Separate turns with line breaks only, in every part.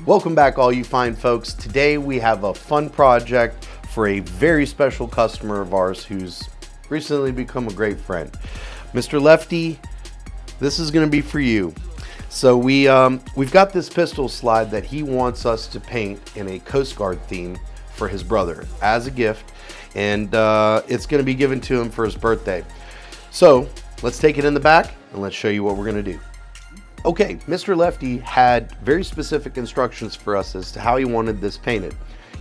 Welcome back, all you fine folks. Today we have a fun project for a very special customer of ours who's recently become a great friend. Mr. Lefty, this is going to be for you. So we've got this pistol slide that he wants us to paint in a Coast Guard theme for his brother as a gift, and it's going to be given to him for his birthday. So let's take it in the back and let's show you what we're going to do. Okay, Mr. Lefty had very specific instructions for us as to how he wanted this painted.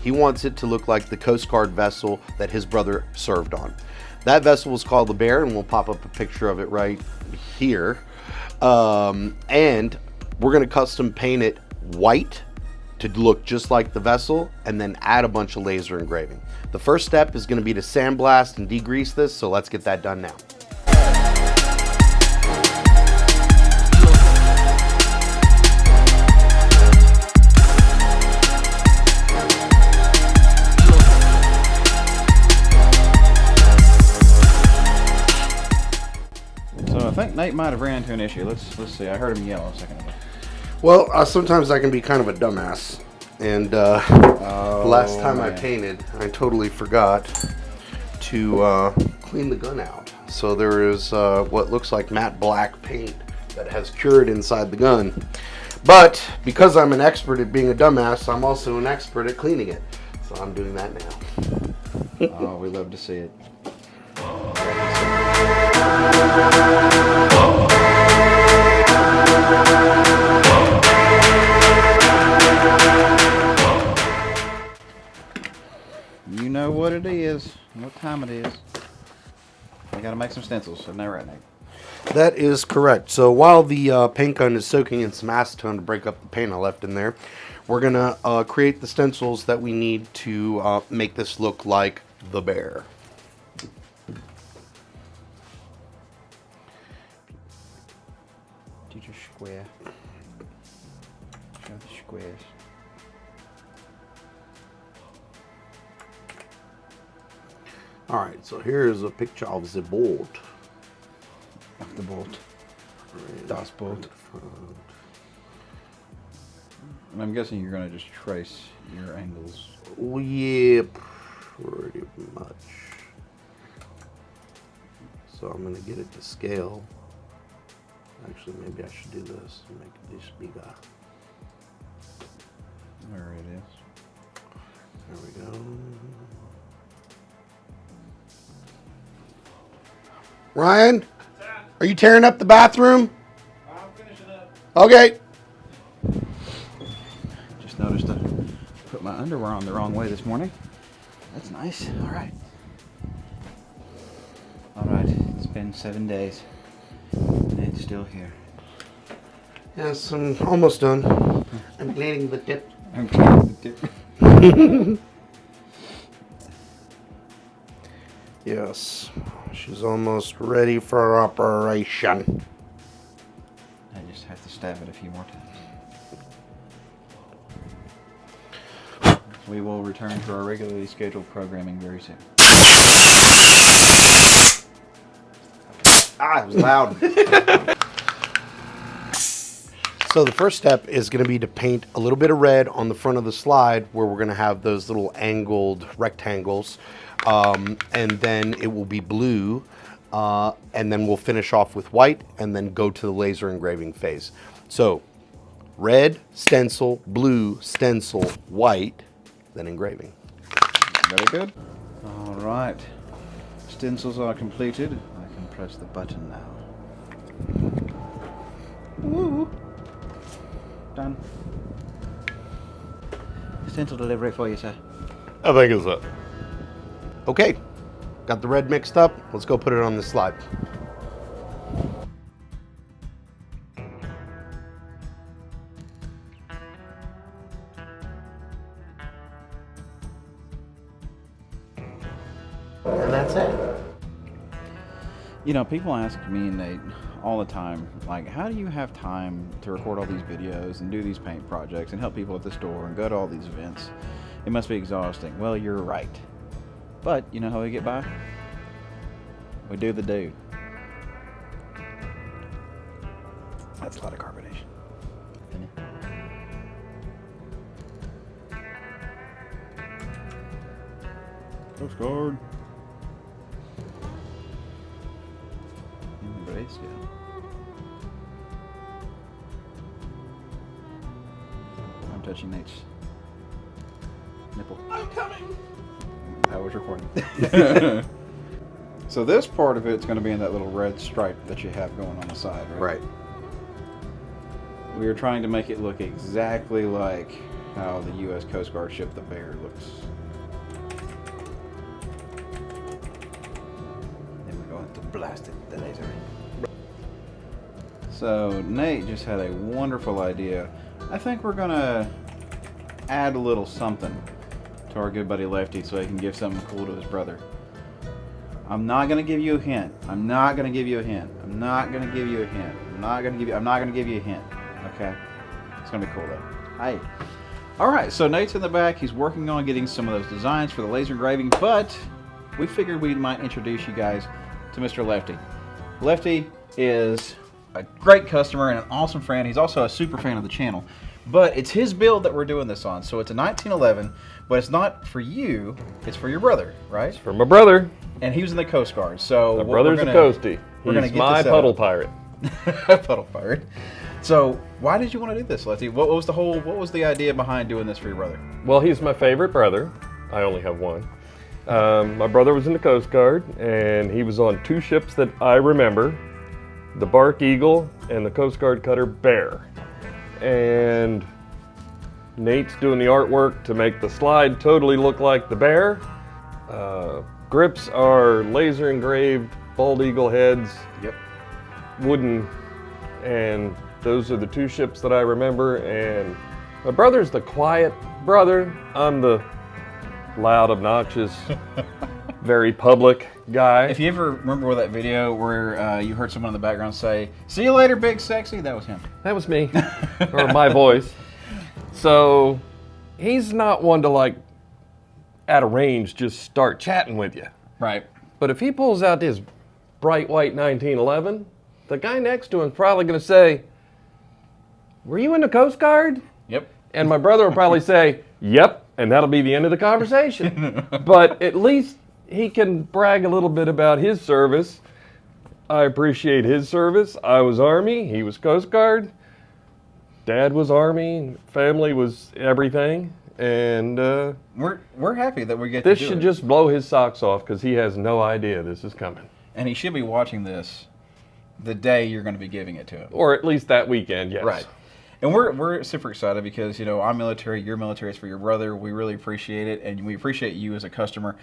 He wants it to look like the Coast Guard vessel that his brother served on. That vessel was called the Bear, and we'll pop up a picture of it right here. And we're going to custom paint it white to look just like the vessel, and then add a bunch of laser engraving. The first step is going to be to sandblast and degrease this, so let's get that done now.
I think Nate might have ran into an issue. Let's see. I heard him yell a second ago.
Well, sometimes I can be kind of a dumbass, and the last time I painted, I totally forgot to clean the gun out. So there is what looks like matte black paint that has cured inside the gun. But because I'm an expert at being a dumbass, I'm also an expert at cleaning it. So I'm doing that now.
Oh, we love to see it. You know what it is, what time it is. We gotta make some stencils, isn't that right, Nate?
That is correct. So while the paint gun is soaking in some acetone to break up the paint I left in there, we're gonna create the stencils that we need to make this look like the bear.
Teacher square. Show the squares.
Alright, so here is a picture of the board.
Of the bolt. Das bolt. And I'm guessing you're going to just trace your angles.
Yeah, pretty much. So I'm going to get it to scale. Actually, maybe I should do this and make this bigger.
There it is.
There we go. Ryan, are you tearing up the bathroom?
I'm finishing up.
Okay.
Just noticed I put my underwear on the wrong way this morning. That's nice. All right. All right. It's been 7 days. And it's still here.
Yes, I'm almost done. I'm cleaning the tip.
I'm cleaning the tip.
Yes, she's almost ready for operation.
I just have to stab it a few more times. We will return to our regularly scheduled programming very soon.
Ah, it was loud. So the first step is going to be to paint a little bit of red on the front of the slide where we're going to have those little angled rectangles. And then it will be blue, and then we'll finish off with white and then go to the laser engraving phase. So red, stencil, blue, stencil, white, then engraving.
Very good. All right. Stencils are completed. I can press the button now. Woo. Done. Stencil delivery for you, sir.
I think it's it. Okay, got the red mixed up. Let's go put it on the slide. And that's it.
You know, people ask me and Nate all the time, like, how do you have time to record all these videos and do these paint projects and help people at the store and go to all these events? It must be exhausting. Well, you're right. But you know how we get by? We do the do. That's a lot of carbonation. Coast Guard. Bravest, yeah. I'm touching Nate's nipple.
I'm coming.
I was recording. So this part of it's going to be in that little red stripe that you have going on the side, right?
Right.
We are trying to make it look exactly like how the U.S. Coast Guard ship the Bear looks. Then we're going to blast it with the laser. So Nate just had a wonderful idea. I think we're going to add a little something to our good buddy Lefty so he can give something cool to his brother. I'm not gonna give you a hint. I'm not gonna give you a hint. I'm not gonna give you a hint. I'm not gonna give you a hint. Okay? It's gonna be cool though. Hey. Alright, so Nate's in the back. He's working on getting some of those designs for the laser engraving, but we figured we might introduce you guys to Mr. Lefty. Lefty is a great customer and an awesome friend. He's also a super fan of the channel. But it's his build that we're doing this on. So it's a 1911, but it's not for you, it's for your brother, right?
It's for my brother.
And he was in the Coast Guard. So
My brother's a coastie. He's my puddle pirate.
Puddle pirate. So why did you want to do this, Lefty? What was the idea behind doing this for your brother?
Well, he's my favorite brother. I only have one. My brother was in the Coast Guard, and he was on two ships that I remember, the Bark Eagle and the Coast Guard cutter Bear. And Nate's doing the artwork to make the slide totally look like the Bear. Grips are laser engraved bald eagle heads.
Yep.
Wooden, and those are the two ships that I remember. And my brother's the quiet brother. I'm the loud, obnoxious, very public guy.
If you ever remember that video where you heard someone in the background say, "See you later, big sexy," that was him.
That was me, or my voice. So he's not one to, like, at a range just start chatting with you.
Right.
But if he pulls out this bright white 1911, the guy next to him is probably going to say, "Were you in the Coast Guard?"
Yep.
And my brother will probably say, "Yep," and that'll be the end of the conversation. But at least he can brag a little bit about his service. I appreciate his service. I was Army, he was Coast Guard. Dad was Army, family was everything. And
we're happy that we get
this
to do
should
it.
just blow his socks off because he has no idea this is coming.
And he should be watching this the day you're going to be giving it to him.
Or at least that weekend, yes.
Right. And we're super excited because, you know, I'm military, you're military, it's for your brother. We really appreciate it, and we appreciate you as a customer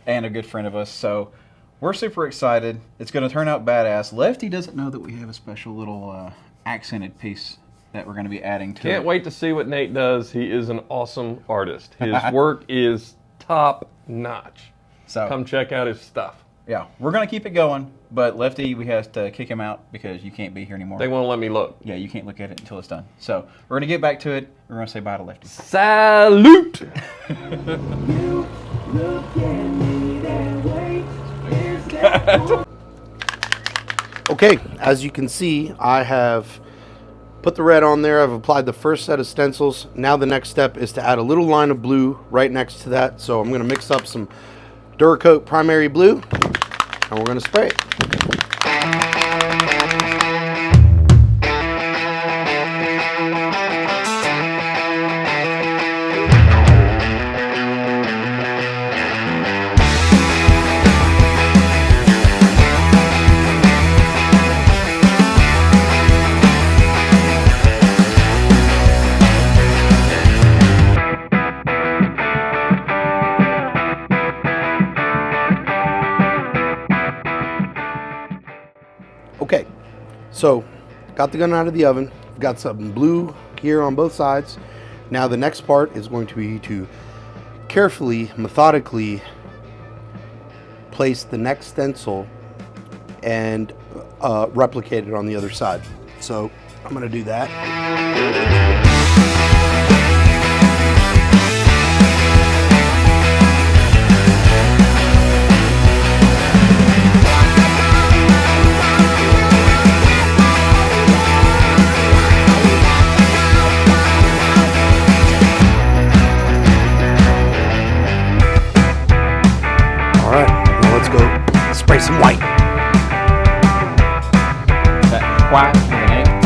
and a good friend of us. So we're super excited. It's going to turn out badass. Lefty doesn't know that we have a special little accented piece that we're going to be adding to it.
Can't wait to see what Nate does. He is an awesome artist. His work is top notch.
So
come check out his stuff.
Yeah, we're going to keep it going, but Lefty, we have to kick him out because you can't be here anymore.
They won't let me look.
Yeah, you can't look at it until it's done. So we're going to get back to it. We're going to say bye to Lefty.
Salute!
You look at me that way. Is that
Okay, as you can see, I have put the red on there. I've applied the first set of stencils. Now the next step is to add a little line of blue right next to that. So I'm going to mix up some Duracoat primary blue, and we're going to spray it. Okay, so got the gun out of the oven. Got some blue here on both sides. Now the next part is going to be to carefully, methodically place the next stencil and replicate it on the other side. So I'm going to do that.
white with an egg.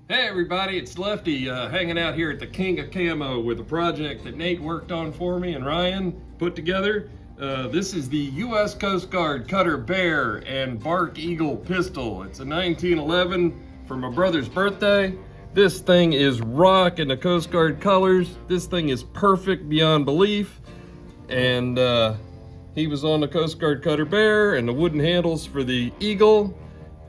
Hey everybody, it's Lefty hanging out here at the King of Camo with a project that Nate worked on for me and Ryan put together. This is the U.S. Coast Guard Cutter Bear and Bark Eagle pistol. It's a 1911 for my brother's birthday. This thing is rock in the Coast Guard colors. This thing is perfect beyond belief. And he was on the Coast Guard Cutter Bear and the wooden handles for the Eagle.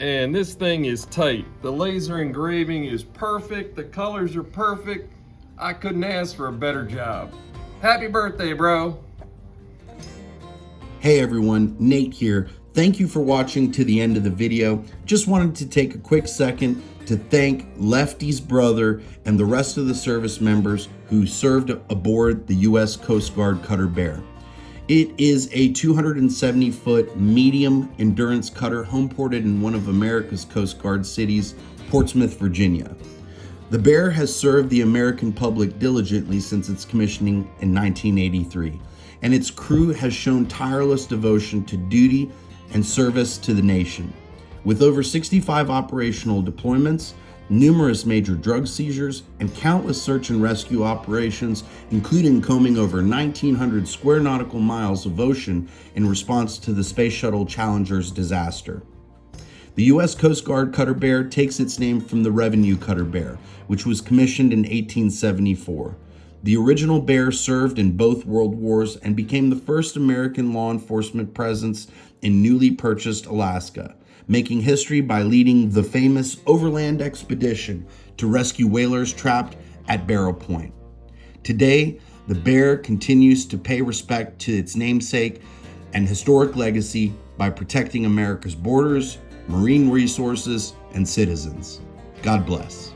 And this thing is tight. The laser engraving is perfect. The colors are perfect. I couldn't ask for a better job. Happy birthday, bro.
Hey everyone, Nate here. Thank you for watching to the end of the video. Just wanted to take a quick second to thank Lefty's brother and the rest of the service members who served aboard the U.S. Coast Guard Cutter Bear. It is a 270-foot medium endurance cutter homeported in one of America's Coast Guard cities, Portsmouth, Virginia. The Bear has served the American public diligently since its commissioning in 1983, and its crew has shown tireless devotion to duty and service to the nation. With over 65 operational deployments, numerous major drug seizures, and countless search and rescue operations, including combing over 1,900 square nautical miles of ocean in response to the Space Shuttle Challenger's disaster. The U.S. Coast Guard Cutter Bear takes its name from the Revenue Cutter Bear, which was commissioned in 1874. The original Bear served in both World Wars and became the first American law enforcement presence in newly purchased Alaska, making history by leading the famous overland expedition to rescue whalers trapped at Barrow Point. Today, the Bear continues to pay respect to its namesake and historic legacy by protecting America's borders, marine resources, and citizens. God bless.